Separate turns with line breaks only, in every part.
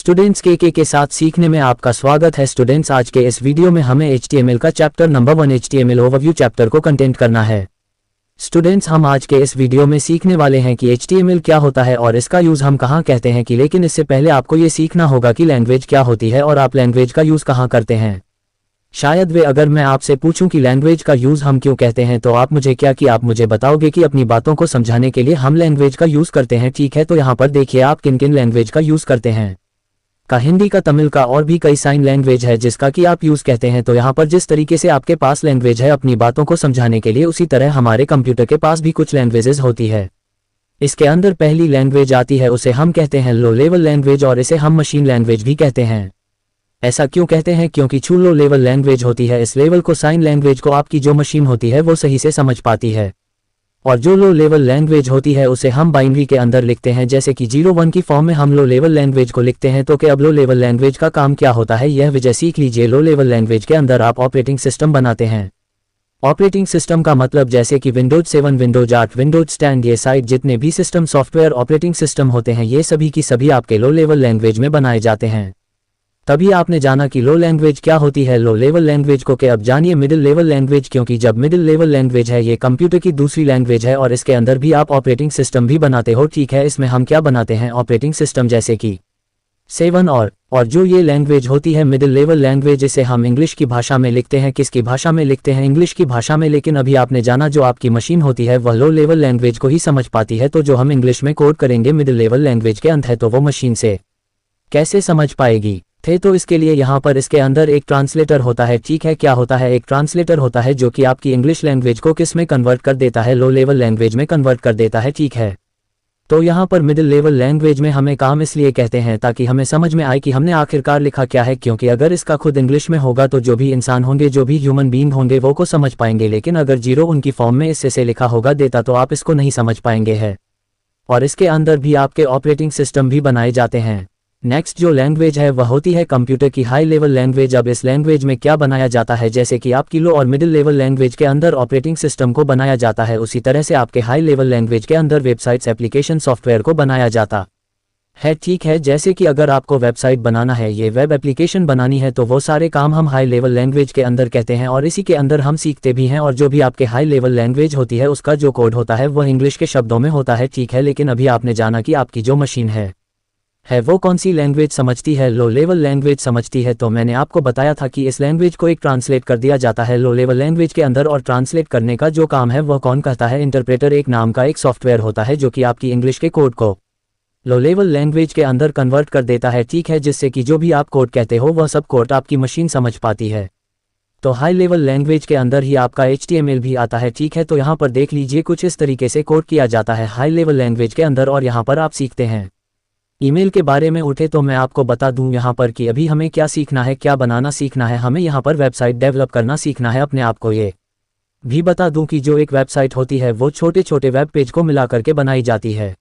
Students के साथ सीखने में आपका स्वागत है। स्टूडेंट्स, आज के इस वीडियो में हमें HTML का chapter number 1 HTML overview chapter को कंटेंट करना है। स्टूडेंट्स, हम आज के इस वीडियो में सीखने वाले हैं कि HTML क्या होता है और इसका यूज़ हम कहाँ कहते हैं कि लेकिन इससे पहले आपको ये सीखना होगा कि लैंग्वेज क्या होती है और आप लैंग्वेज का यूज़ कहाँ करते हैं। शायद वे अगर मैं आपसे पूछूं कि लैंग्वेज का यूज़ हम क्यों कहते हैं तो आप मुझे आप मुझे बताओगे कि अपनी बातों को समझाने के लिए हम लैंग्वेज का यूज़ करते हैं। ठीक है, तो यहाँ पर देखिए आप किन किन लैंग्वेज का यूज़ करते हैं। का हिंदी, का तमिल, का और भी कई साइन लैंग्वेज है जिसका कि आप यूज़ कहते हैं। तो यहाँ पर जिस तरीके से आपके पास लैंग्वेज है अपनी बातों को समझाने के लिए, उसी तरह हमारे कंप्यूटर के पास भी कुछ लैंग्वेजेस होती है। इसके अंदर पहली लैंग्वेज आती है, उसे हम कहते हैं लो लेवल लैंग्वेज और इसे हम मशीन लैंग्वेज भी कहते हैं। ऐसा क्यों कहते हैं? क्योंकि लो लेवल लैंग्वेज होती है, इस लेवल को साइन लैंग्वेज को आपकी जो मशीन होती है वो सही से समझ पाती है। और जो लो लेवल लैंग्वेज होती है उसे हम बाइनरी के अंदर लिखते हैं, जैसे कि 0-1 की फॉर्म में हम लो लेवल लैंग्वेज को लिखते हैं। तो अब लो लेवल लैंग्वेज का काम क्या होता है यह वजह सीख लीजिए। लो लेवल लैंग्वेज के अंदर आप ऑपरेटिंग सिस्टम बनाते हैं। ऑपरेटिंग सिस्टम का मतलब जैसे कि विंडोज 7, विंडोज 8, विंडोज 10, ये साइट जितने भी सिस्टम सॉफ्टवेयर ऑपरेटिंग सिस्टम होते हैं ये सभी की सभी आपके लो लेवल लैंग्वेज में बनाए जाते हैं। तभी आपने जाना कि लो लैंग्वेज क्या होती है। लो लेवल लैंग्वेज को अब जानिए मिडिल लेवल लैंग्वेज, क्योंकि जब मिडिल लेवल लैंग्वेज है ये कंप्यूटर की दूसरी लैंग्वेज है और इसके अंदर भी आप ऑपरेटिंग सिस्टम भी बनाते हो। ठीक है, इसमें हम क्या बनाते हैं? ऑपरेटिंग सिस्टम, जैसे कि 7 और जो ये लैंग्वेज होती है मिडिल लेवल लैंग्वेज, इसे हम इंग्लिश की भाषा में लिखते हैं। किसकी भाषा में लिखते हैं? इंग्लिश की भाषा में। लेकिन अभी आपने जाना जो आपकी मशीन होती है वह लो लेवल लैंग्वेज को ही समझ पाती है। तो जो हम इंग्लिश में कोड करेंगे मिडिल लेवल लैंग्वेज के अंत है, तो वो मशीन से कैसे समझ पाएगी? तो इसके लिए यहाँ पर इसके अंदर एक ट्रांसलेटर होता है। ठीक है, क्या होता है? एक ट्रांसलेटर होता है जो कि आपकी इंग्लिश लैंग्वेज को किस में कन्वर्ट कर देता है? लो लेवल लैंग्वेज में कन्वर्ट कर देता है। ठीक है, तो यहाँ पर मिडिल लेवल लैंग्वेज में हमें काम इसलिए कहते हैं ताकि हमें समझ में आए कि हमने आखिरकार लिखा क्या है। क्योंकि अगर इसका खुद इंग्लिश में होगा तो जो भी इंसान होंगे, जो भी ह्यूमन बीइंग होंगे वो को समझ पाएंगे, लेकिन अगर 0-1 की फॉर्म में इससे से लिखा होगा देता तो आप इसको नहीं समझ पाएंगे है। और इसके अंदर भी आपके ऑपरेटिंग सिस्टम भी बनाए जाते हैं। नेक्स्ट जो लैंग्वेज है वह होती है कंप्यूटर की हाई लेवल लैंग्वेज। अब इस लैंग्वेज में क्या बनाया जाता है? जैसे कि आपकी लो और मिडिल लेवल लैंग्वेज के अंदर ऑपरेटिंग सिस्टम को बनाया जाता है, उसी तरह से आपके हाई लेवल लैंग्वेज के अंदर वेबसाइट्स, एप्लीकेशन, सॉफ्टवेयर को बनाया जाता है। ठीक है, जैसे कि अगर आपको वेबसाइट बनाना है, ये वेब एप्लीकेशन बनानी है, तो वो सारे काम हम हाई लेवल लैंग्वेज के अंदर कहते हैं और इसी के अंदर हम सीखते भी हैं। और जो भी आपके हाई लेवल लैंग्वेज होती है उसका जो कोड होता है वह इंग्लिश के शब्दों में होता है। ठीक है, लेकिन अभी आपने जाना कि आपकी जो मशीन है वो कौन सी लैंग्वेज समझती है? लो लेवल लैंग्वेज समझती है। तो मैंने आपको बताया था कि इस लैंग्वेज को एक ट्रांसलेट कर दिया जाता है लो लेवल लैंग्वेज के अंदर, और ट्रांसलेट करने का जो काम है वह कौन करता है? इंटरप्रेटर एक नाम का एक सॉफ्टवेयर होता है जो कि आपकी इंग्लिश के कोड को लो लेवल लैंग्वेज के अंदर कन्वर्ट कर देता है। ठीक है, जिससे कि जो भी आप कोड कहते हो वह सब कोड आपकी मशीन समझ पाती है। तो हाई लेवल लैंग्वेज के अंदर ही आपका HTML भी आता है। ठीक है, तो यहाँ पर देख लीजिए कुछ इस तरीके से कोड किया जाता है हाई लेवल लैंग्वेज के अंदर, और यहाँ पर आप सीखते हैं। ईमेल के बारे में उठे तो मैं आपको बता दूं यहाँ पर कि अभी हमें क्या सीखना है, क्या बनाना सीखना है। हमें यहाँ पर वेबसाइट डेवलप करना सीखना है अपने आप को। ये भी बता दूं कि जो एक वेबसाइट होती है वो छोटे छोटे वेब पेज को मिला करके बनाई जाती है।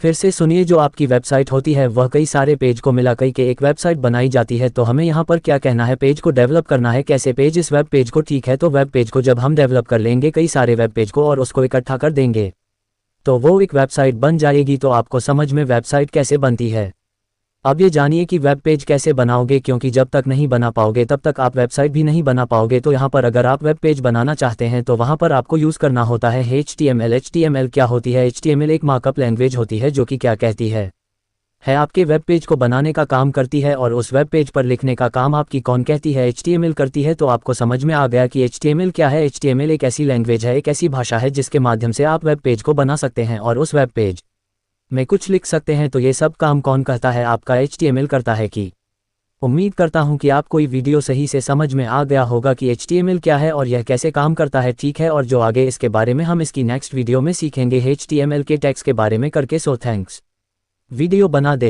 फिर से सुनिए, जो आपकी वेबसाइट होती है वह कई सारे पेज को मिला के एक वेबसाइट बनाई जाती है। तो हमें यहाँ पर क्या कहना है? पेज को डेवलप करना है। कैसे पेज? इस वेब पेज को। ठीक है, तो वेब पेज को जब हम डेवलप कर लेंगे कई सारे वेब पेज को और उसको इकट्ठा कर देंगे तो वो एक वेबसाइट बन जाएगी। तो आपको समझ में वेबसाइट कैसे बनती है। अब ये जानिए कि वेब पेज कैसे बनाओगे, क्योंकि जब तक नहीं बना पाओगे तब तक आप वेबसाइट भी नहीं बना पाओगे। तो यहाँ पर अगर आप वेब पेज बनाना चाहते हैं तो वहाँ पर आपको यूज़ करना होता है HTML। HTML क्या होती है? HTML एक मार्कअप लैंग्वेज होती है जो कि क्या कहती है आपके वेब पेज को बनाने का काम करती है, और उस वेब पेज पर लिखने का काम आपकी कौन कहती है? HTML करती है। तो आपको समझ में आ गया कि HTML क्या है। HTML एक ऐसी लैंग्वेज है, एक ऐसी भाषा है जिसके माध्यम से आप वेब पेज को बना सकते हैं और उस वेब पेज में कुछ लिख सकते हैं। तो ये सब काम कौन करता है? आपका HTML करता है। कि उम्मीद करता हूँ कि आपको ये वीडियो सही से समझ में आ गया होगा कि HTML क्या है और यह कैसे काम करता है। ठीक है, और जो आगे इसके बारे में हम इसकी नेक्स्ट वीडियो में सीखेंगे HTML के टैग्स के बारे में करके। सो थैंक्स, वीडियो बना दे।